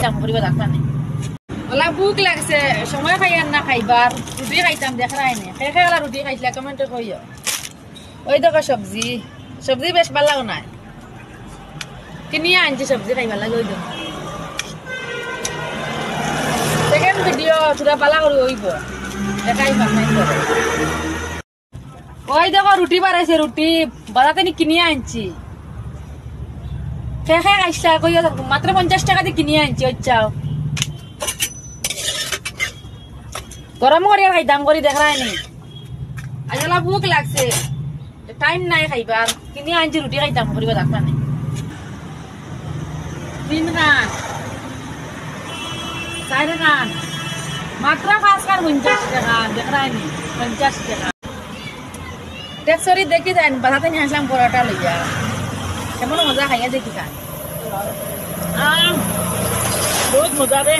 খাইতাম করিবা দেখবা নি ওলা ভুক লাগছে সময় খাই আর না খাইবার রুটি খাইতাম দেখাই নি খেয়ে ওলা রুটি খাইছিলা কমেন্টে কইও ওই দেখো সবজি সবজি বেশ ভালো নাই কিনিয়া আনছি সবজি খাইবা লাগে ওই দেখো সেকেন্ড ভিডিও থোড়া পালা করে হইব দেখাই পাই করে ওই দেখো রুটি বানাইছে রুটি বাজাতে নি কিনিয়া আনছি খেয়ে খাইছিলা কইও মাত্র 50 টাকা দিয়ে কিনিয়া আনছি ওইচাও গরম করে খাইতাম করি দেখাই নি আজলা ভুক লাগছে টাইম নাই খাইবার কিনি আনছি রুটি খাইতাম করিবা দেখবা নি 3 খান 4 খান মাত্র 5 খান 50 টাকা দেখাই নি 50 টাকা টেক্সরি দেখি যান বাজাতে নিয়ে আসলাম পরোটা লইয়া কেমন মজা খাইয়া দেখি খান বহুত মজা রে